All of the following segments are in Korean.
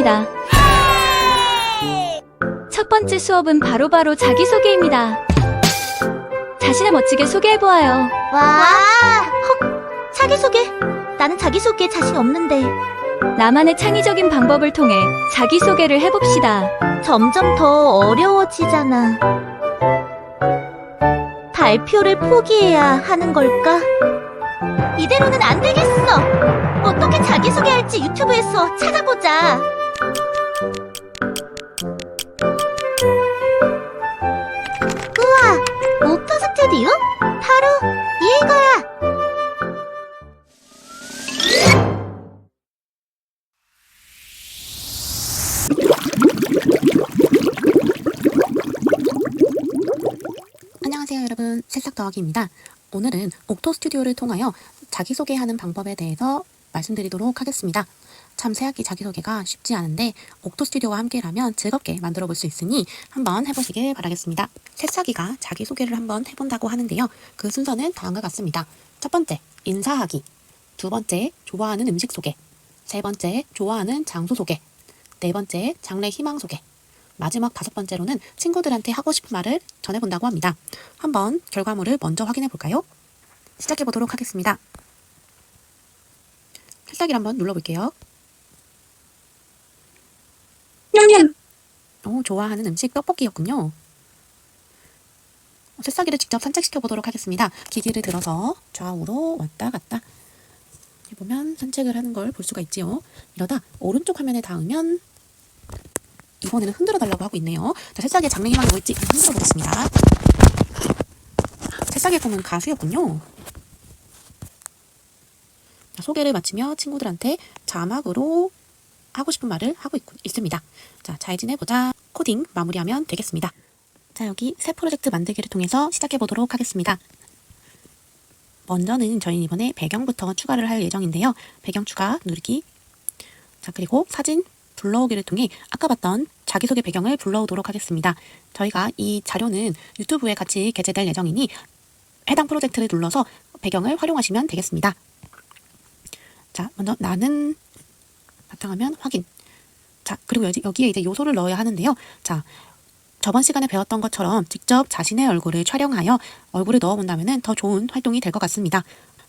시작합니다. 첫 번째 수업은 바로바로 자기소개입니다. 자신을 멋지게 소개해보아요. 와, 헉, 자기소개. 나는 자기소개에 자신 없는데. 나만의 창의적인 방법을 통해 자기소개를 해봅시다. 점점 더 어려워지잖아. 발표를 포기해야 하는 걸까? 이대로는 안 되겠어. 어떻게 자기소개할지 유튜브에서 찾아보자. 우와, 오토 스튜디오? 바로 이거야. 안녕하세요 여러분, 새싹 더하기입니다. 오늘은 옥토 스튜디오를 통하여 자기소개하는 방법에 대해서 말씀드리도록 하겠습니다. 참 새학기 자기소개가 쉽지 않은데 옥토 스튜디오와 함께라면 즐겁게 만들어 볼 수 있으니 한번 해보시길 바라겠습니다. 새싹이가 자기소개를 한번 해본다고 하는데요. 그 순서는 다음과 같습니다. 첫 번째, 인사하기. 두 번째, 좋아하는 음식 소개. 세 번째, 좋아하는 장소 소개. 네 번째, 장래 희망 소개. 마지막 다섯 번째로는 친구들한테 하고 싶은 말을 전해본다고 합니다. 한번 결과물을 먼저 확인해 볼까요? 시작해 보도록 하겠습니다. 필살기를 한번 눌러볼게요. 오, 좋아하는 음식 떡볶이였군요. 새싹이를 직접 산책시켜 보도록 하겠습니다. 기기를 들어서 좌우로 왔다 갔다 해보면 산책을 하는 걸 볼 수가 있지요. 이러다 오른쪽 화면에 닿으면 이번에는 흔들어 달라고 하고 있네요. 자, 새싹의 장래 희망이 뭘지 흔들어 보겠습니다. 새싹의 꿈은 가수였군요. 자, 소개를 마치며 친구들한테 자막으로 하고 싶은 말을 하고 있습니다. 자, 잘 지내보자. 코딩 마무리하면 되겠습니다. 자, 여기 새 프로젝트 만들기를 통해서 시작해 보도록 하겠습니다. 먼저는 저희는 이번에 배경부터 추가를 할 예정인데요. 배경 추가 누르기. 자, 그리고 사진 불러오기를 통해 아까 봤던 자기소개 배경을 불러오도록 하겠습니다. 저희가 이 자료는 유튜브에 같이 게재될 예정이니 해당 프로젝트를 눌러서 배경을 활용하시면 되겠습니다. 자, 먼저 나는 바탕화면 확인. 자, 그리고 여기에 이제 요소를 넣어야 하는데요. 자, 저번 시간에 배웠던 것처럼 직접 자신의 얼굴을 촬영하여 얼굴을 넣어본다면 더 좋은 활동이 될 것 같습니다.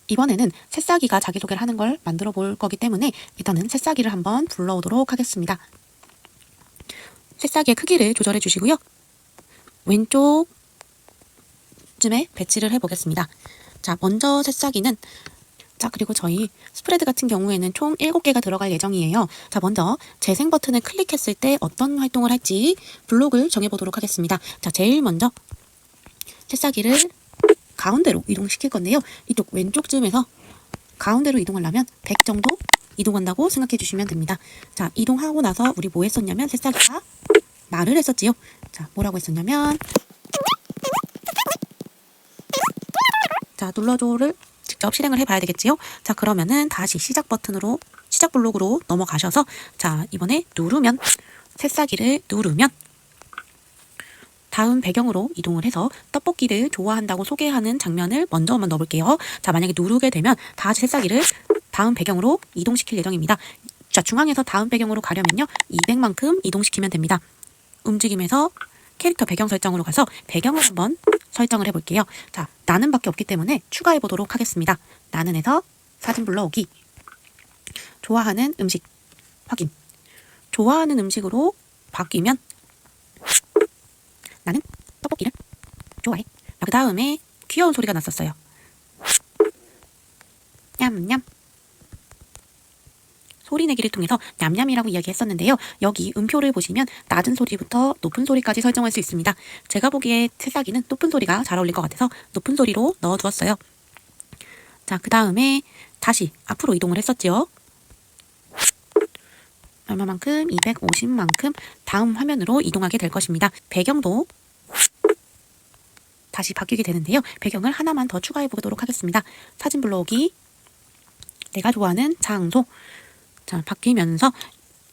이번에는 새싹이가 자기소개를 하는 걸 만들어 볼 거기 때문에 일단은 새싹이를 한번 불러오도록 하겠습니다. 새싹이의 크기를 조절해 주시고요. 왼쪽쯤에 배치를 해 보겠습니다. 자, 먼저 새싹이는 자, 그리고 저희 스프레드 같은 경우에는 총 7개가 들어갈 예정이에요. 자, 먼저 재생 버튼을 클릭했을 때 어떤 활동을 할지 블록을 정해보도록 하겠습니다. 자, 제일 먼저 새싹이를 가운데로 이동시킬 건데요. 이쪽 왼쪽쯤에서 가운데로 이동하려면 100 정도 이동한다고 생각해 주시면 됩니다. 자, 이동하고 나서 우리 뭐 했었냐면 새싹이가 말을 했었지요. 자, 뭐라고 했었냐면 자, 눌러줘를 직접 실행을 해봐야 되겠지요. 자, 그러면은 다시 시작 버튼으로 시작 블록으로 넘어가셔서 자, 이번에 누르면 새싹이를 누르면 다음 배경으로 이동을 해서 떡볶이를 좋아한다고 소개하는 장면을 먼저 한번 넣어볼게요. 자, 만약에 누르게 되면 다시 새싹이를 다음 배경으로 이동시킬 예정입니다. 자, 중앙에서 다음 배경으로 가려면요. 200만큼 이동시키면 됩니다. 움직임에서 캐릭터 배경 설정으로 가서 배경을 한번 설정을 해볼게요. 자, 나는 밖에 없기 때문에 추가해 보도록 하겠습니다. 나는에서 사진 불러오기. 좋아하는 음식 확인. 좋아하는 음식으로 바뀌면 나는 떡볶이를 좋아해. 그 다음에 귀여운 소리가 났었어요. 냠냠. 소리 내기를 통해서 냠냠이라고 이야기했었는데요. 여기 음표를 보시면 낮은 소리부터 높은 소리까지 설정할 수 있습니다. 제가 보기에 새싹이는 높은 소리가 잘 어울릴 것 같아서 높은 소리로 넣어두었어요. 자, 그 다음에 다시 앞으로 이동을 했었지요. 얼마만큼? 250만큼 다음 화면으로 이동하게 될 것입니다. 배경도 다시 바뀌게 되는데요. 배경을 하나만 더 추가해 보도록 하겠습니다. 사진 불러오기. 내가 좋아하는 장소. 자, 바뀌면서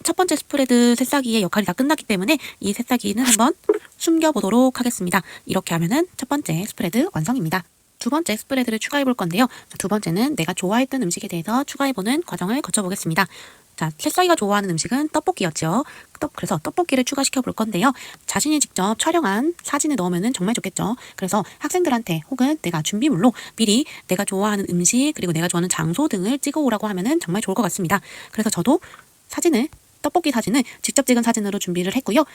첫 번째 스프레드 새싹이의 역할이 다 끝났기 때문에 이 새싹이는 한번 숨겨보도록 하겠습니다. 이렇게 하면은 첫 번째 스프레드 완성입니다. 두 번째 스프레드를 추가해 볼 건데요. 두 번째는 내가 좋아했던 음식에 대해서 추가해 보는 과정을 거쳐보겠습니다. 자, 새싹이가 좋아하는 음식은 떡볶이였죠. 그래서 떡볶이를 추가시켜 볼 건데요. 자신이 직접 촬영한 사진을 넣으면 정말 좋겠죠. 그래서 학생들한테 혹은 내가 준비물로 미리 내가 좋아하는 음식 그리고 내가 좋아하는 장소 등을 찍어 오라고 하면 정말 좋을 것 같습니다. 그래서 저도 떡볶이 사진을 직접 찍은 사진으로 준비를 했고요.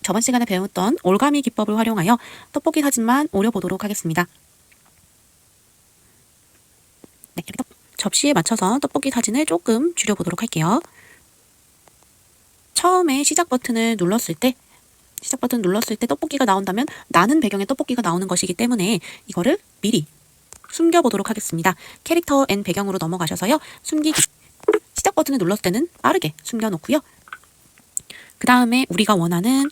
저번 시간에 배웠던 올가미 기법을 활용하여 떡볶이 사진만 오려보도록 하겠습니다. 네, 이렇게 접시에 맞춰서 떡볶이 사진을 조금 줄여보도록 할게요. 처음에 시작 버튼을 눌렀을 때 떡볶이가 나온다면 나는 배경에 떡볶이가 나오는 것이기 때문에 이거를 미리 숨겨보도록 하겠습니다. 캐릭터 앤 배경으로 넘어가셔서요. 숨기기. 시작 버튼을 눌렀을 때는 빠르게 숨겨놓고요. 그 다음에 우리가 원하는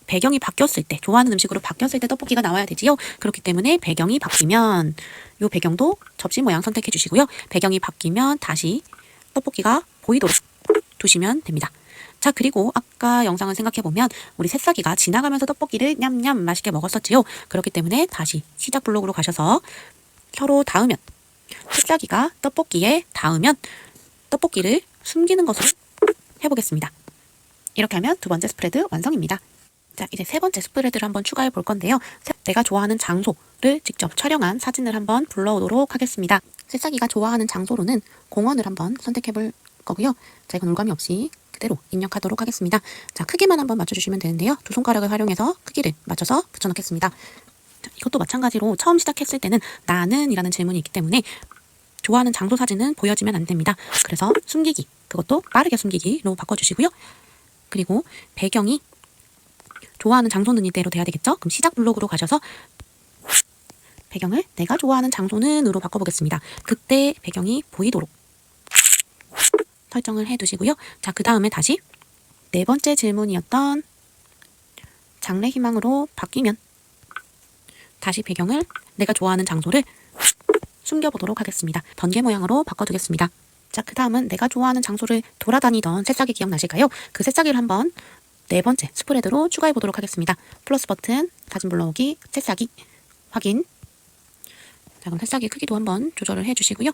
배경이 바뀌었을 때, 좋아하는 음식으로 바뀌었을 때 떡볶이가 나와야 되지요. 그렇기 때문에 배경이 바뀌면 이 배경도 접시 모양 선택해 주시고요. 배경이 바뀌면 다시 떡볶이가 보이도록 두시면 됩니다. 자, 그리고 아까 영상을 생각해보면 우리 새싹이가 지나가면서 떡볶이를 냠냠 맛있게 먹었었지요. 그렇기 때문에 다시 시작 블록으로 가셔서 혀로 닿으면 새싹이가 떡볶이에 닿으면 떡볶이를 숨기는 것으로 해보겠습니다. 이렇게 하면 두 번째 스프레드 완성입니다. 자, 이제 세 번째 스프레드를 한번 추가해 볼 건데요. 내가 좋아하는 장소를 직접 촬영한 사진을 한번 불러오도록 하겠습니다. 새싹이가 좋아하는 장소로는 공원을 한번 선택해 볼 거고요. 자, 이건 올감이 없이 그대로 입력하도록 하겠습니다. 자, 크기만 한번 맞춰주시면 되는데요. 두 손가락을 활용해서 크기를 맞춰서 붙여넣겠습니다. 자, 이것도 마찬가지로 처음 시작했을 때는 나는 이라는 질문이 있기 때문에 좋아하는 장소 사진은 보여지면 안 됩니다. 그래서 숨기기, 그것도 빠르게 숨기기로 바꿔주시고요. 그리고 배경이 좋아하는 장소는 이대로 돼야 되겠죠? 그럼 시작 블록으로 가셔서 배경을 내가 좋아하는 장소는으로 바꿔보겠습니다. 그때 배경이 보이도록 설정을 해두시고요. 자, 그 다음에 다시 네 번째 질문이었던 장래 희망으로 바뀌면 다시 배경을 내가 좋아하는 장소를 숨겨보도록 하겠습니다. 번개 모양으로 바꿔두겠습니다. 자, 그 다음은 내가 좋아하는 장소를 돌아다니던 새싹이 기억나실까요? 그 새싹이를 한번 네 번째 스프레드로 추가해 보도록 하겠습니다. 플러스 버튼, 사진 불러오기, 새싹이, 확인. 자, 그럼 새싹이 크기도 한번 조절을 해주시고요.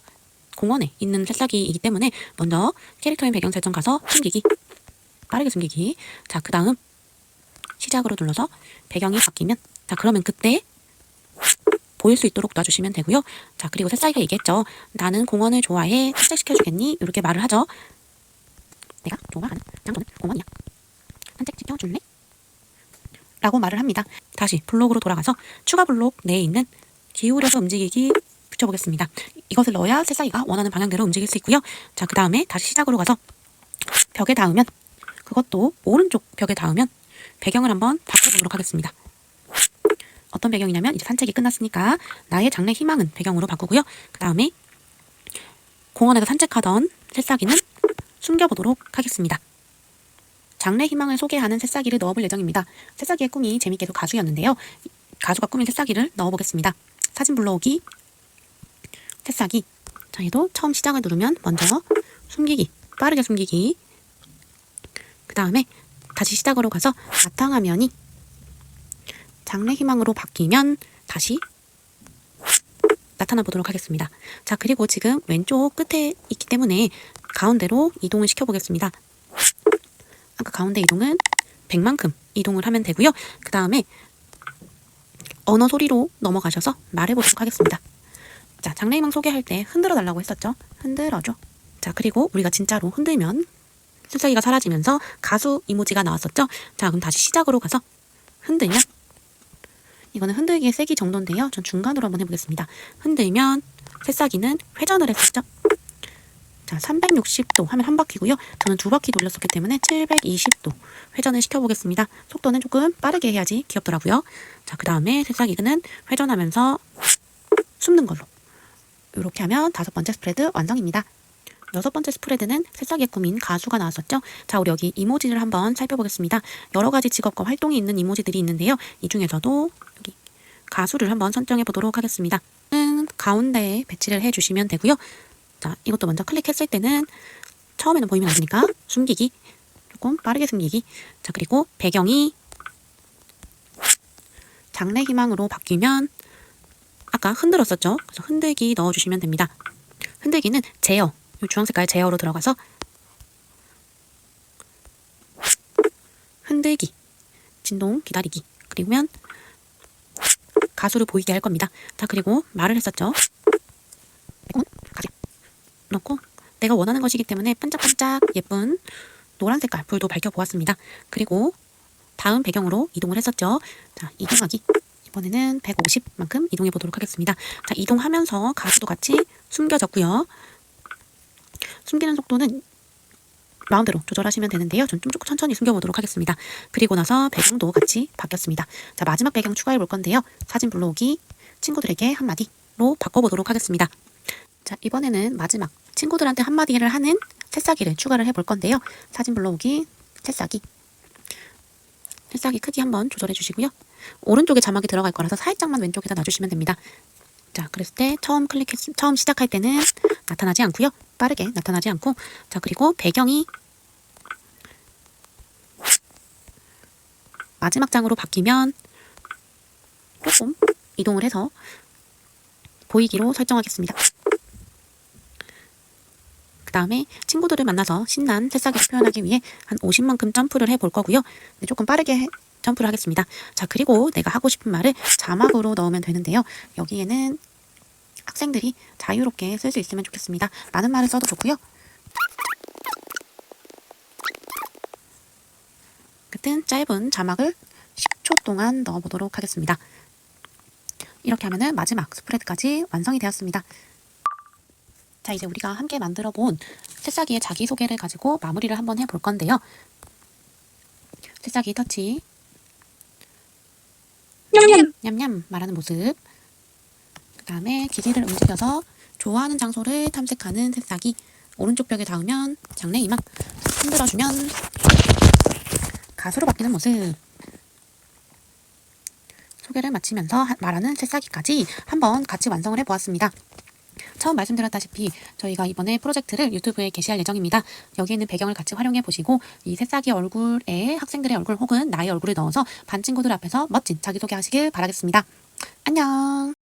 공원에 있는 새싹이이기 때문에 먼저 캐릭터인 배경 설정 가서 숨기기, 빠르게 숨기기. 자, 그 다음 시작으로 눌러서 배경이 바뀌면, 자, 그러면 그때 보일 수 있도록 놔주시면 되고요. 자, 그리고 새싹이가 얘기했죠. 나는 공원을 좋아해. 산책시켜주겠니? 이렇게 말을 하죠. 내가 좋아하는 장소는 공원이야. 산책시켜줄래? 라고 말을 합니다. 다시 블록으로 돌아가서 추가 블록 내에 있는 기울여서 움직이기 붙여보겠습니다. 이것을 넣어야 새싹이가 원하는 방향대로 움직일 수 있고요. 자, 그 다음에 다시 시작으로 가서 벽에 닿으면, 그것도 오른쪽 벽에 닿으면 배경을 한번 바꿔보도록 하겠습니다. 어떤 배경이냐면 이제 산책이 끝났으니까 나의 장래 희망은 배경으로 바꾸고요. 그 다음에 공원에서 산책하던 새싹이는 숨겨보도록 하겠습니다. 장래 희망을 소개하는 새싹이를 넣어볼 예정입니다. 새싹이의 꿈이 재밌게도 가수였는데요. 가수가 꾸민 새싹이를 넣어보겠습니다. 사진 불러오기, 새싹이. 자, 얘도 처음 시작을 누르면 먼저 숨기기, 빠르게 숨기기. 그 다음에 다시 시작으로 가서 바탕화면이 장래 희망으로 바뀌면 다시 나타나 보도록 하겠습니다. 자, 그리고 지금 왼쪽 끝에 있기 때문에 가운데로 이동을 시켜보겠습니다. 아까 가운데 이동은 100만큼 이동을 하면 되고요. 그 다음에 언어 소리로 넘어가셔서 말해보도록 하겠습니다. 자, 장래 희망 소개할 때 흔들어 달라고 했었죠. 흔들어줘. 자, 그리고 우리가 진짜로 흔들면 새싹이가 사라지면서 가수 이모지가 나왔었죠. 자, 그럼 다시 시작으로 가서 흔들면, 이거는 흔들기의 세기 정도인데요. 전 중간으로 한번 해보겠습니다. 흔들면 새싹이는 회전을 했었죠. 자, 360도 하면 한 바퀴고요. 저는 두 바퀴 돌렸었기 때문에 720도 회전을 시켜보겠습니다. 속도는 조금 빠르게 해야지 귀엽더라고요. 자, 그 다음에 새싹이는 회전하면서 숨는 걸로. 이렇게 하면 다섯 번째 스프레드 완성입니다. 여섯 번째 스프레드는 새싹이의 꿈인 가수가 나왔었죠. 자, 우리 여기 이모지를 한번 살펴보겠습니다. 여러 가지 직업과 활동이 있는 이모지들이 있는데요. 이 중에서도 여기 가수를 한번 선정해 보도록 하겠습니다. 가운데에 배치를 해주시면 되고요. 자, 이것도 먼저 클릭했을 때는 처음에는 보이면 안 되니까 숨기기, 조금 빠르게 숨기기. 자, 그리고 배경이 장래 희망으로 바뀌면 아까 흔들었었죠. 그래서 흔들기 넣어주시면 됩니다. 흔들기는 제어, 이 주황 색깔 제어로 들어가서 흔들기, 진동 기다리기, 그리고면 가수를 보이게 할 겁니다. 자, 그리고 말을 했었죠. 가지 넣고 내가 원하는 것이기 때문에 반짝반짝 예쁜 노란 색깔 불도 밝혀보았습니다. 그리고 다음 배경으로 이동을 했었죠. 자, 이동하기. 이번에는 150만큼 이동해 보도록 하겠습니다. 자, 이동하면서 가수도 같이 숨겨졌고요. 숨기는 속도는 마음대로 조절하시면 되는데요. 전 좀 천천히 숨겨보도록 하겠습니다. 그리고 나서 배경도 같이 바뀌었습니다. 자, 마지막 배경 추가해 볼 건데요. 사진 불러오기, 친구들에게 한마디로 바꿔보도록 하겠습니다. 자, 이번에는 마지막 친구들한테 한마디를 하는 새싹이를 추가를 해 볼 건데요. 사진 불러오기, 새싹이 크기 한번 조절해 주시고요. 오른쪽에 자막이 들어갈 거라서 살짝만 왼쪽에다 놔주시면 됩니다. 자, 그랬을 때 처음 시작할 때는 나타나지 않고요. 빠르게 나타나지 않고, 자, 그리고 배경이 마지막 장으로 바뀌면 조금 이동을 해서 보이기로 설정하겠습니다. 그 다음에 친구들을 만나서 신난 새싹이를 표현하기 위해 한 50만큼 점프를 해볼 거고요. 네, 조금 빠르게 점프를 하겠습니다. 자, 그리고 내가 하고 싶은 말을 자막으로 넣으면 되는데요. 여기에는 학생들이 자유롭게 쓸 수 있으면 좋겠습니다. 많은 말을 써도 좋고요. 같은 짧은 자막을 10초 동안 넣어보도록 하겠습니다. 이렇게 하면은 마지막 스프레드까지 완성이 되었습니다. 자, 이제 우리가 함께 만들어 본 새싹이의 자기소개를 가지고 마무리를 한번 해볼 건데요. 새싹이 터치, 냠냠 말하는 모습, 그 다음에 기지를 움직여서 좋아하는 장소를 탐색하는 새싹이, 오른쪽 벽에 닿으면 장래 희망, 흔들어주면 가수로 바뀌는 모습, 소개를 마치면서 말하는 새싹이까지 한번 같이 완성을 해보았습니다. 처음 말씀드렸다시피 저희가 이번에 프로젝트를 유튜브에 게시할 예정입니다. 여기에는 배경을 같이 활용해 보시고 이 새싹이 얼굴에 학생들의 얼굴 혹은 나의 얼굴을 넣어서 반 친구들 앞에서 멋진 자기소개 하시길 바라겠습니다. 안녕.